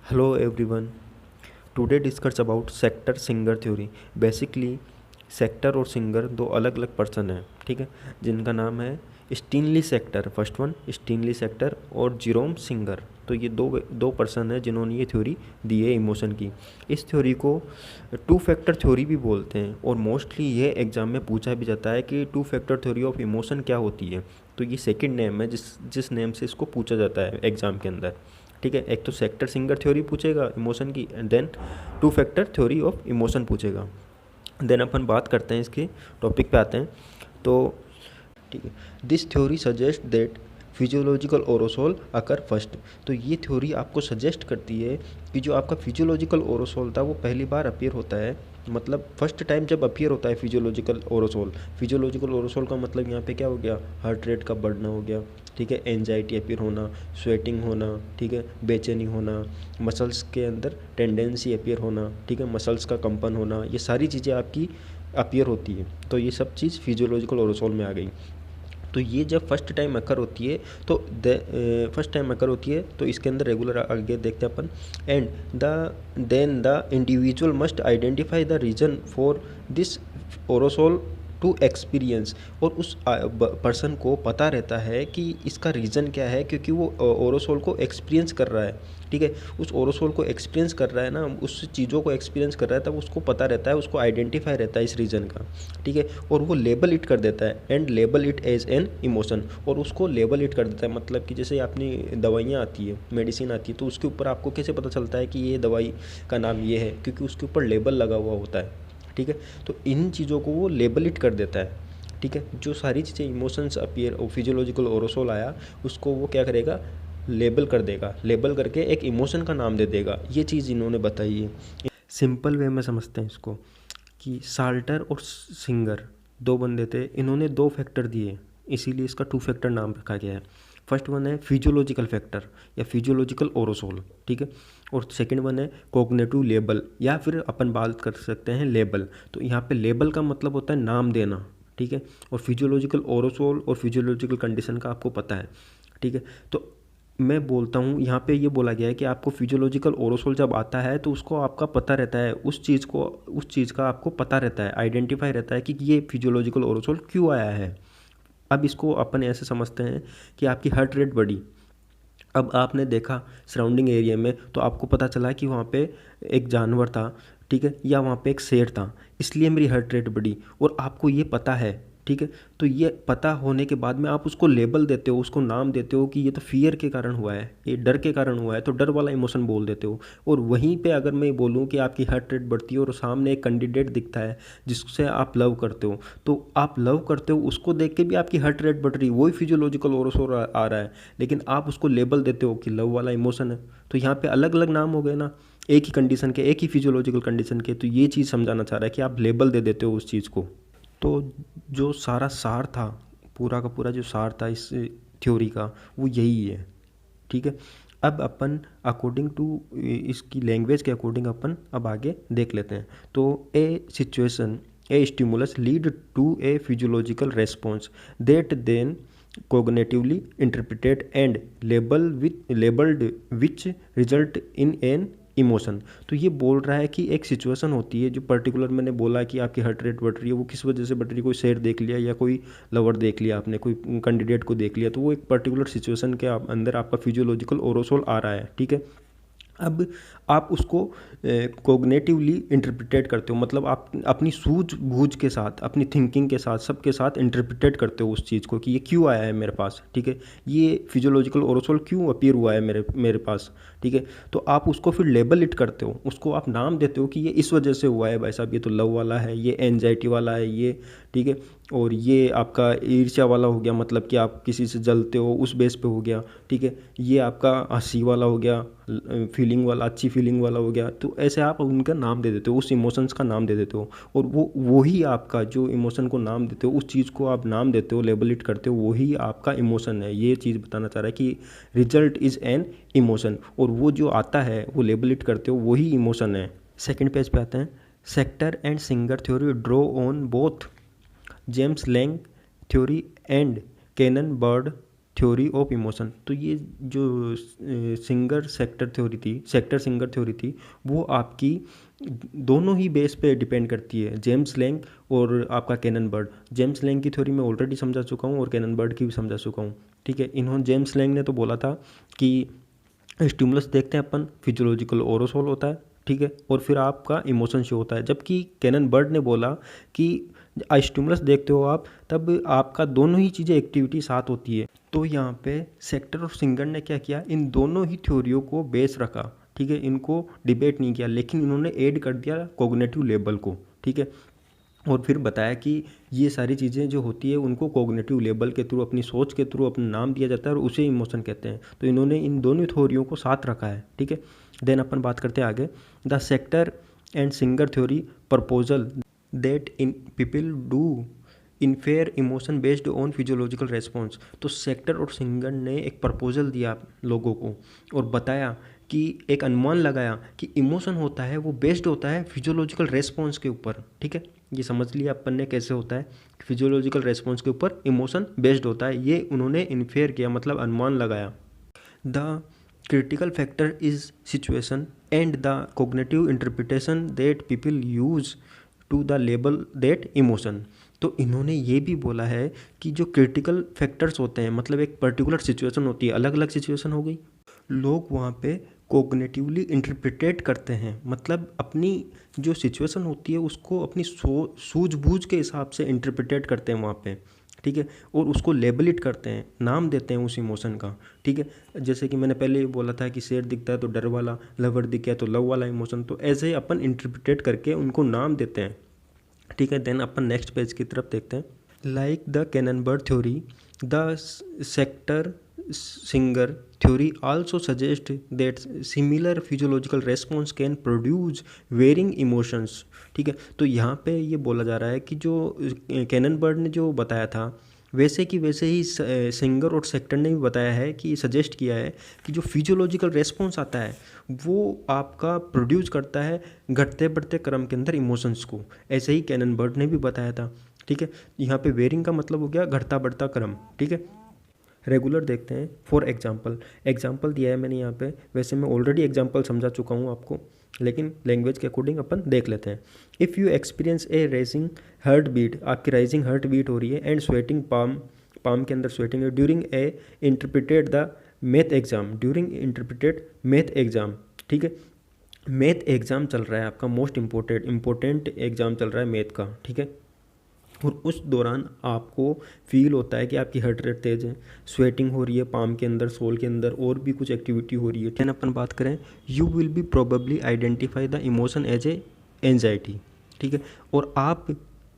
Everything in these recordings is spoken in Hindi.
Hello everyone. Today discuss about sector Singer theory. Basically sector और सिंगर दो अलग अलग पर्सन हैं, ठीक है, जिनका नाम है स्टीनली सेक्टर, फर्स्ट वन स्टीनली सेक्टर और जीरोम सिंगर. तो ये दो पर्सन हैं जिन्होंने ये थ्योरी दी है इमोशन की. इस थ्योरी को टू फैक्टर थ्योरी भी बोलते हैं और मोस्टली ये एग्ज़ाम में पूछा भी जाता है कि to factor theory of emotion क्या होती है. तो ये सेकंड नेम है जिस जिस नेम से इसको पूछा जाता है एग्ज़ाम के अंदर, ठीक है. एक तो सेक्टर सिंगर थ्योरी पूछेगा इमोशन की and then two factor theory of emotion पूछेगा. देन अपन बात करते हैं, इसके टॉपिक पे आते हैं. तो ठीक है, this theory suggest that physiological arousal occur first. तो ये थ्योरी आपको सजेस्ट करती है कि जो आपका फिजियोलॉजिकल ओरोसोल था वो पहली बार अपीयर होता है, मतलब फर्स्ट टाइम जब अपीयर होता है फिजियोलॉजिकल ओरोसोल. फिजियोलॉजिकल ओरोसोल का मतलब यहाँ पे क्या हो गया, हार्ट रेट का बढ़ना हो गया, ठीक है, एंजाइटी अपीयर होना, स्वेटिंग होना, ठीक है, बेचैनी होना, मसल्स के अंदर टेंडेंसी अपीयर होना, ठीक है, मसल्स का कंपन होना, ये सारी चीज़ें आपकी अपीयर होती है. तो ये सब चीज़ फिजियोलॉजिकल ओरोसोल में आ गई. तो ये जब फर्स्ट टाइम अकर होती है तो फर्स्ट टाइम अकर होती है तो इसके अंदर रेगुलर आगे देखते हैं अपन. And then the individual must identify the reason for this arousal to experience. और उस पर्सन को पता रहता है कि इसका रीज़न क्या है, क्योंकि वो ओरोसोल को एक्सपीरियंस कर रहा है, ठीक है. उस ओरोसोल को एक्सपीरियंस कर रहा है ना, उस चीज़ों को एक्सपीरियंस कर रहा है, तब उसको पता रहता है, उसको आइडेंटिफाई रहता है इस रीज़न का, ठीक है. और वो लेबल इट कर देता है and label it as an emotion. और उसको लेबल इट कर देता है, मतलब कि जैसे अपनी दवाइयाँ आती है, मेडिसिन आती है, तो उसके ऊपर आपको कैसे पता चलता है कि ये दवाई का नाम ये है, क्योंकि उसके ऊपर लेबल लगा हुआ होता है, ठीक है. तो इन चीज़ों को वो लेबल इट कर देता है, ठीक है. जो सारी चीज़ें इमोशंस अपीयर और फिजियोलॉजिकल ओरोसोल आया, उसको वो क्या करेगा, लेबल कर देगा, लेबल करके एक इमोशन का नाम दे देगा. ये चीज़ इन्होंने बताई है. सिंपल वे में समझते हैं इसको कि साल्टर और सिंगर दो बंदे थे, इन्होंने दो फैक्टर दिए, इसीलिए इसका टू फैक्टर नाम रखा गया है. फर्स्ट वन है फिजियोलॉजिकल फैक्टर या फिजियोलॉजिकल ओरोसोल, ठीक है. और सेकंड वन है कोग्नेटिव लेबल, या फिर अपन बात कर सकते हैं लेबल. तो यहाँ पे लेबल का मतलब होता है नाम देना, ठीक है. और फिजियोलॉजिकल ओरोसोल और फिजियोलॉजिकल कंडीशन का आपको पता है, ठीक है. तो मैं बोलता हूँ यहाँ पे ये बोला गया है कि आपको फिजियोलॉजिकल ओरोसोल जब आता है तो उसको आपका पता रहता है, उस चीज़ का आपको पता रहता है, आइडेंटिफाई रहता है कि ये फिजियोलॉजिकल ओरोसोल क्यों आया है. अब इसको अपन ऐसे समझते हैं कि आपकी हार्ट रेट बढ़ी. अब आपने देखा सराउंडिंग एरिया में तो आपको पता चला कि वहाँ पे एक जानवर था, ठीक है, या वहाँ पे एक शेर था, इसलिए मेरी हार्ट रेट बढ़ी. और आपको ये पता है, ठीक है. तो ये पता होने के बाद में आप उसको लेबल देते हो, उसको नाम देते हो कि ये तो फियर के कारण हुआ है, ये डर के कारण हुआ है, तो डर वाला इमोशन बोल देते हो. और वहीं पे अगर मैं बोलूँ कि आपकी हार्ट रेट बढ़ती है और सामने एक कैंडिडेट दिखता है जिससे आप लव करते हो, तो आप लव करते हो, उसको देख के भी आपकी हार्ट रेट बढ़ रही है, वही फिजियोलॉजिकल ओरोसोल आ रहा है, लेकिन आप उसको लेबल देते हो कि लव वाला इमोशन है. तो यहाँ पे अलग अलग नाम हो गए ना, एक ही कंडीशन के, एक ही फिजियोलॉजिकल कंडीशन के. तो ये चीज़ समझाना चाह रहा है कि आप लेबल दे देते हो उस चीज़ को. तो जो सारा सार था, पूरा का पूरा जो सार था इस थ्योरी का, वो यही है, ठीक है. अब अपन अकॉर्डिंग टू इसकी लैंग्वेज के अकॉर्डिंग अपन अब आगे देख लेते हैं. तो a situation, a stimulus lead to a physiological response that then cognitively interpreted and labeled which result in an emotion. तो ये बोल रहा है कि एक सिचुएशन होती है जो पर्टिकुलर, मैंने बोला कि आपकी हार्ट रेट बढ़ रही है, वो किस वजह से बढ़ रही है, कोई शेर देख लिया या कोई लवर देख लिया आपने, कोई कैंडिडेट को देख लिया, तो वो एक पर्टिकुलर सिचुएशन के अंदर आपका फिजियोलॉजिकल ओरोसोल आ रहा है, ठीक है. अब आप उसको कोग्नेटिवली इंटरप्रिटेट करते हो, मतलब आप अपनी सूझबूझ के साथ, अपनी थिंकिंग के साथ, सबके साथ इंटरप्रिटेट करते हो उस चीज़ को कि ये क्यों आया है मेरे पास, ठीक है, ये फिजियोलॉजिकल ओरोसोल क्यों अपीयर हुआ है मेरे मेरे पास, ठीक है. तो आप उसको फिर लेबल इट करते हो, उसको आप नाम देते हो कि ये इस वजह से हुआ है भाई साहब, ये तो लव वाला है, ये एनजाइटी वाला है, ये, ठीक है. और ये आपका ईर्ष्या वाला हो गया, मतलब कि आप किसी से जलते हो उस बेस पे हो गया, ठीक है. ये आपका हंसी वाला हो गया, फीलिंग वाला, अच्छी फीलिंग वाला हो गया. तो ऐसे आप उनका नाम दे देते हो, उस इमोशंस का नाम दे देते हो. और वही आपका जो इमोशन को नाम देते हो, उस चीज़ को आप नाम देते हो, लेबल इट करते हो, वही आपका इमोशन है. ये चीज़ बताना चाह रहा है कि रिजल्ट इज़ एन इमोशन, और वो जो आता है वो लेबल इट करते हो, वही इमोशन है. सेकेंड पेज पे आते हैं. Schachter and Singer theory draw on both James Lange theory and Cannon Bard theory of emotion. तो ये जो सिंगर सेक्टर थ्योरी थी, सेक्टर सिंगर थ्योरी थी, वो आपकी दोनों ही बेस पे डिपेंड करती है, जेम्स लैंग और आपका कैनन बर्ड। जेम्स लैंग की थ्योरी मैं ऑलरेडी समझा चुका हूँ और कैनन बर्ड की भी समझा चुका हूँ, ठीक है। इन्होंने जेम्स लैंग ने तो बोला था कि स्टिमुलस देखते हैं अपन, फिजियोलॉजिकल ओरोसोल होता है, ठीक है, और फिर आपका इमोशन शो होता है। जबकि कैनन बर्ड ने बोला कि स्टिमुलस देखते हो आप, तब आपका दोनों ही चीज़ें एक्टिविटी साथ होती है। तो यहाँ पे सेक्टर और सिंगर ने क्या किया, इन दोनों ही थ्योरियों को बेस रखा, ठीक है, इनको डिबेट नहीं किया, लेकिन इन्होंने ऐड कर दिया कॉग्निटिव लेवल को, ठीक है, और फिर बताया कि ये सारी चीज़ें जो होती है उनको कॉग्निटिव लेवल के थ्रू, अपनी सोच के थ्रू अपना नाम दिया जाता है और उसे इमोशन कहते हैं। तो इन्होंने इन दोनों थ्योरियों को साथ रखा है, ठीक है। देन अपन बात करते हैं आगे, the Schachter and Singer theory proposal that in people do infer emotion based on physiological response. तो सेक्टर और सिंगर ने एक प्रपोजल दिया लोगों को और बताया कि एक अनुमान लगाया कि इमोशन होता है वो बेस्ड होता है फिजियोलॉजिकल रेस्पॉन्स के ऊपर, ठीक है। ये समझ लिया अपन ने कैसे होता है, फिजियोलॉजिकल रेस्पॉन्स के ऊपर इमोशन बेस्ड होता है, ये उन्होंने इन्फेयर किया, मतलब अनुमान लगाया। The critical factor is situation and the cognitive interpretation that people use to the label that emotion। तो इन्होंने ये भी बोला है कि जो क्रिटिकल फैक्टर्स होते हैं, मतलब एक पर्टिकुलर सिचुएशन होती है, अलग अलग सिचुएशन हो गई, लोग वहाँ पे कोग्निटिवली इंटरप्रिटेट करते हैं, मतलब अपनी जो सिचुएशन होती है उसको अपनी सूझबूझ के हिसाब से इंटरप्रिटेट करते हैं वहाँ पे, ठीक है, और उसको लेबलिट करते हैं, नाम देते हैं उस इमोशन का, ठीक है। जैसे कि मैंने पहले बोला था कि शेर दिखता है तो डर वाला, लवर दिख गया तो लव वाला इमोशन, तो ऐसे ही अपन इंटरप्रिटेट करके उनको नाम देते हैं, ठीक है। देन अपन नेक्स्ट पेज की तरफ देखते हैं। Like the Cannon Bard theory, the Schachter Singer theory also suggest that similar physiological response can produce varying emotions, ठीक है। तो यहाँ पे ये बोला जा रहा है कि जो कैनन बर्ड ने जो बताया था वैसे कि वैसे ही सिंगर और सेक्टर ने भी बताया है कि सजेस्ट किया है कि जो फिजियोलॉजिकल रेस्पॉन्स आता है वो आपका प्रोड्यूस करता है घटते बढ़ते क्रम के अंदर इमोशंस को, ऐसे ही कैनन बर्ड ने भी बताया था, ठीक है। यहाँ पे वेरिंग का मतलब हो गया घटता बढ़ता क्रम, ठीक है। रेगुलर देखते हैं। फॉर एग्जाम्पल दिया है मैंने यहाँ पे, वैसे मैं ऑलरेडी एग्जाम्पल समझा चुका हूँ आपको, लेकिन लैंग्वेज के अकॉर्डिंग अपन देख लेते हैं। If you experience a raising heart beat, आपकी राइजिंग हार्ट बीट हो रही है, एंड स्वेटिंग पाम के अंदर स्वेटिंग है, during a interpreted the math exam, ठीक है। मैथ एग्ज़ाम चल रहा है आपका, मोस्ट इम्पोर्टेंट एग्ज़ाम चल रहा है मैथ का, ठीक है। और उस दौरान आपको फील होता है कि आपकी हार्ट रेट तेज़ है, स्वेटिंग हो रही है पाम के अंदर, सोल के अंदर, और भी कुछ एक्टिविटी हो रही है। टेन अपन बात करें, you will be probably identify the emotion as a anxiety, ठीक है। और आप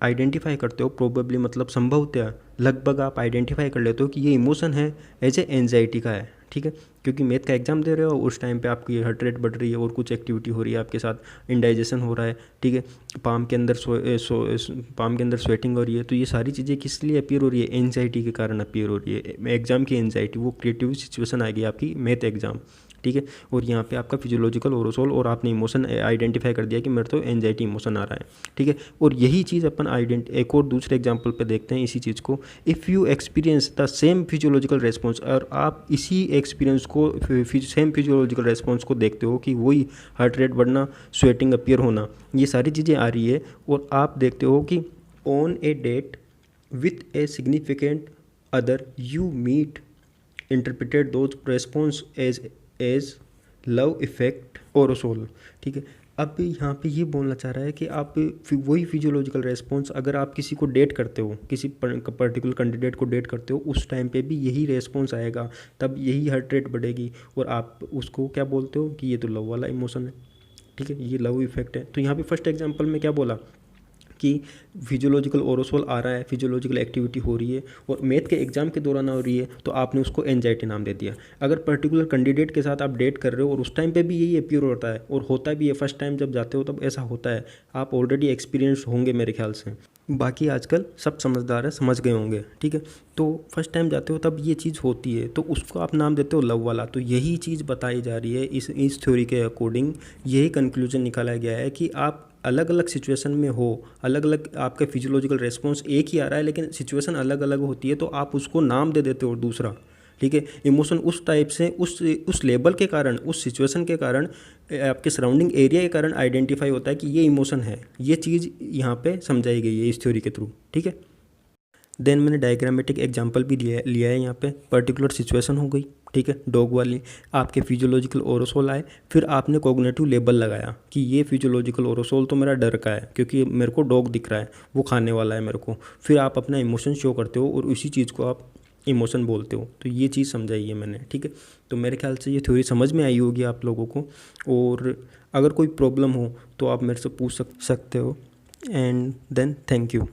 आइडेंटिफाई करते हो, प्रोबेबली मतलब संभवतः, लगभग आप आइडेंटिफाई कर लेते हो कि ये इमोशन है एज ए एंजाइटी का है, ठीक है। क्योंकि मैथ का एग्जाम दे रहे हो, उस टाइम पे आपकी हार्ट रेट बढ़ रही है और कुछ एक्टिविटी हो रही है आपके साथ, इंडाइजेशन हो रहा है, ठीक है, पाम के अंदर स्वेटिंग हो रही है। तो ये सारी चीज़ें किस लिए अपीयर हो रही है, एंजाइटी के कारण अपीयर हो रही है, एग्जाम की एंजाइटी, वो क्रिएटिव सिचुएशन आएगी आपकी मैथ एग्जाम, ठीक है। और यहाँ पे आपका फिजियोलॉजिकल ओरोसोल, और आपने इमोशन आइडेंटिफाई कर दिया कि मेरे तो एंजाइटी इमोशन आ रहा है, ठीक है। और यही चीज़ अपन एक और दूसरे एग्जाम्पल पे देखते हैं इसी चीज़ को। If you experience the same physiological response, और आप इसी एक्सपीरियंस को, सेम फिजियोलॉजिकल रेस्पॉन्स को देखते हो कि वही हार्ट रेट बढ़ना, स्वेटिंग अपीयर होना, ये सारी चीज़ें आ रही है, और आप देखते हो कि on a date with a significant other you meet interpreted those response as love effect arousal, ठीक है। अब यहाँ पे ये बोलना चाह रहा है कि आप वही फिजियोलॉजिकल रेस्पॉन्स, अगर आप किसी को डेट करते हो, किसी पर्टिकुलर कैंडिडेट को डेट करते हो, उस टाइम पे भी यही रेस्पॉन्स आएगा, तब यही हार्ट रेट बढ़ेगी, और आप उसको क्या बोलते हो कि ये तो लव वाला इमोशन है, ठीक है, ये लव इफेक्ट है। तो यहाँ पे फर्स्ट एग्जांपल में क्या बोला कि फिजियोलॉजिकल ओरोसोल आ रहा है, फिजियोलॉजिकल एक्टिविटी हो रही है, और मैथ के एग्जाम के दौरान हो रही है, तो आपने उसको एंजाइटी नाम दे दिया। अगर पर्टिकुलर कैंडिडेट के साथ आप डेट कर रहे हो और उस टाइम पे भी यही अपीयर होता है, और होता भी है, फर्स्ट टाइम जब जाते हो तब ऐसा होता है, आप ऑलरेडी एक्सपीरियंस होंगे मेरे ख्याल से, बाकी आजकल सब समझदार है, समझ गए होंगे, ठीक है। तो फर्स्ट टाइम जाते हो तब ये चीज़ होती है, तो उसको आप नाम देते हो लव वाला। तो यही चीज़ बताई जा रही है इस थ्योरी के अकॉर्डिंग, यही कंक्लूजन निकाला गया है कि आप अलग अलग सिचुएशन में हो, अलग अलग आपका फिजियोलॉजिकल रेस्पॉन्स एक ही आ रहा है, लेकिन सिचुएशन अलग अलग होती है, तो आप उसको नाम दे देते हो दूसरा, ठीक है। इमोशन उस टाइप से उस लेवल के कारण, उस सिचुएशन के कारण, आपके सराउंडिंग एरिया के कारण आइडेंटिफाई होता है कि ये इमोशन है। ये चीज़ यहाँ पे समझाई गई है इस थ्योरी के थ्रू, ठीक है। देन मैंने डायग्रामेटिक एग्जांपल भी लिया है यहाँ पे। पर्टिकुलर सिचुएशन हो गई, ठीक है, डॉग वाली, आपके फिजियोलॉजिकल ओरोसोल आए, फिर आपने कॉग्निटिव लेबल लगाया कि ये फिजियोलॉजिकल ओरोसोल तो मेरा डर का है क्योंकि मेरे को डॉग दिख रहा है, वो खाने वाला है मेरे को। फिर आप अपना इमोशन शो करते हो और उसी चीज़ को आप इमोशन बोलते हो। तो ये चीज़ समझाई है मैंने, ठीक है। तो मेरे ख्याल से ये थ्योरी समझ में आई होगी आप लोगों को, और अगर कोई प्रॉब्लम हो तो आप मेरे से पूछ सकते हो। And then thank you.